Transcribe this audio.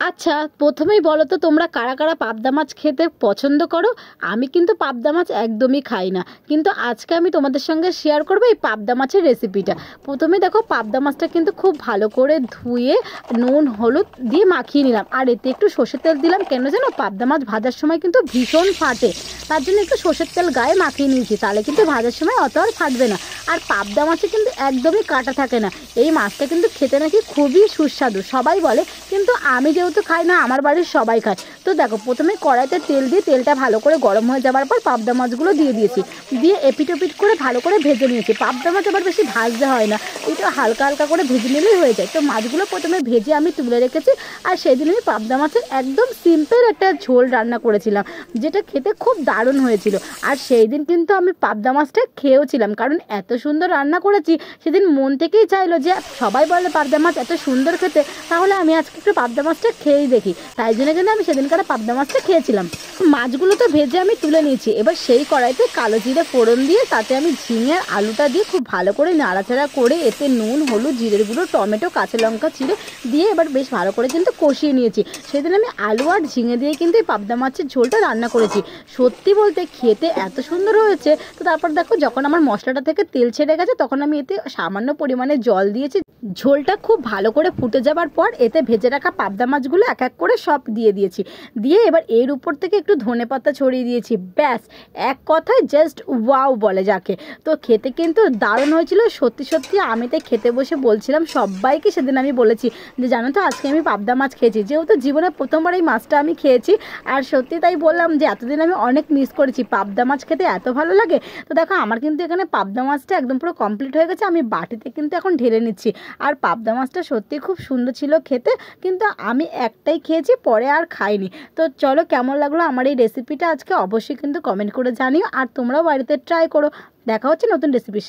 আচ্ছা, প্রথমেই বলো তো তোমরা কারা কারা পাবদা মাছ খেতে পছন্দ করো? আমি কিন্তু পাবদা মাছ একদমই খাই না, কিন্তু আজকে আমি তোমাদের সঙ্গে শেয়ার করবো এই পাবদা মাছের রেসিপিটা। প্রথমে দেখো, পাবদা মাছটা কিন্তু খুব ভালো করে ধুয়ে নুন হলুদ দিয়ে মাখিয়ে নিলাম, আর এতে একটু সর্ষের তেল দিলাম। কেন জানো, পাবদা মাছ ভাজার সময় কিন্তু ভীষণ ফাটে, তার জন্য একটু সর্ষের তেল গায়ে মাখিয়ে নিয়েছি, তাহলে কিন্তু ভাজার সময় অত আর ফাটবে না। আর পাবদা মাছে কিন্তু একদমই কাঁটা থাকে না। এই মাছটা কিন্তু খেতে নাকি খুবই সুস্বাদু, সবাই বলে, কিন্তু আমি যেহেতু খাই না, আমার বাড়ির সবাই খায়। তো দেখো, প্রথমে কড়াইতে তেল দিয়ে তেলটা ভালো করে গরম হয়ে যাওয়ার পর পাবদা মাছগুলো দিয়ে দিয়েছি, দিয়ে এপিট ওপিট করে ভালো করে ভেজে নিয়েছি। পাবদা মাছ আবার বেশি ভাজতে হয় না, একটু হালকা হালকা করে ভেজে নিলেই হয়ে যায়। তো মাছগুলো প্রথমে ভেজে আমি তুলে রেখেছি। আর সেদিন আমি পাবদা মাছের একদম সিম্পল একটা ঝোল রান্না করেছিলাম, যেটা খেতে খুব দারুণ হয়েছিল। আর সেই দিন কিন্তু আমি পাবদা মাছটা খেয়েওছিলাম, কারণ এত সুন্দর রান্না করেছি। সেদিন মন থেকেই চাইলো যে সবাই বলে পাবদা মাছ এত সুন্দর খেতে, তাহলে আমি আজকে একটু পাবদা মাছটা খেয়েই দেখি। তাই জন্য কিন্তু আমি সেদিনকার পাবদা মাছটা খেয়েছিলাম। মাছগুলো তো ভেজে আমি তুলে নিয়েছি, এবার সেই কড়াইতে কালো জিরে ফোড়ন দিয়ে তাতে আমি ঝিঙে আর আলুটা দিয়ে খুব ভালো করে নাড়াচাড়া করে এতে নুন হলুদ জিরের গুঁড়ো টমেটো কাঁচা লঙ্কা চিড়ে দিয়ে এবার বেশ ভালো করে কিন্তু কষিয়ে নিয়েছি। সেদিন আমি আলু আর ঝিঙে দিয়ে কিন্তু এই পাবদা মাছের ঝোলটা রান্না করেছি। সত্যি বলতে খেতে এত সুন্দর হয়েছে। তো তারপর দেখো, যখন আমার মশলাটা থেকে তেল ছেড়ে গেছে, তখন আমি এতে সামান্য পরিমাণে জল দিয়েছি। ঝোলটা খুব ভালো করে ফুটে যাবার পর এতে ভেজে রাখা পাবদা মাছগুলো এক এক করে সব দিয়ে দিয়েছি। দিয়ে এবার এর উপর থেকে একটু ধনেপাতা ছড়িয়ে দিয়েছি। ব্যাস, এক কথায় জাস্ট ওয়াও বলে যাকে। তো খেতে কিন্তু দারুণ হয়েছিল সত্যি সত্যি। আমি তাই খেতে বসে বলছিলাম সবাইকে, সেদিন আমি বলেছি যে জানো তো, আজকে আমি পাবদা মাছ খেয়েছি, যেহেতু জীবনে প্রথমবার এই মাছটা আমি খেয়েছি। আর সত্যি তাই বললাম যে এতদিন আমি অনেক মিস করেছি, পাবদা মাছ খেতে এত ভালো লাগে। তো দেখো, আমার কিন্তু এখানে পাবদা মাছটা একদম পুরো কমপ্লিট হয়ে গেছে। আমি বাটিতে কিন্তু এখন ঢেলে নিচ্ছি। আর পাবদা মাছটা সত্যি খুব সুন্দর ছিল খেতে, কিন্তু আমি একটাই খেয়েছি, পরে আর খাইনি। তো চলো, কেমন লাগলো আমার এই রেসিপিটা আজকে অবশ্যই কিন্তু কমেন্ট করে জানিও, আর তোমরাও বাড়িতে ট্রাই করো। দেখা হচ্ছে নতুন রেসিপির সাথে।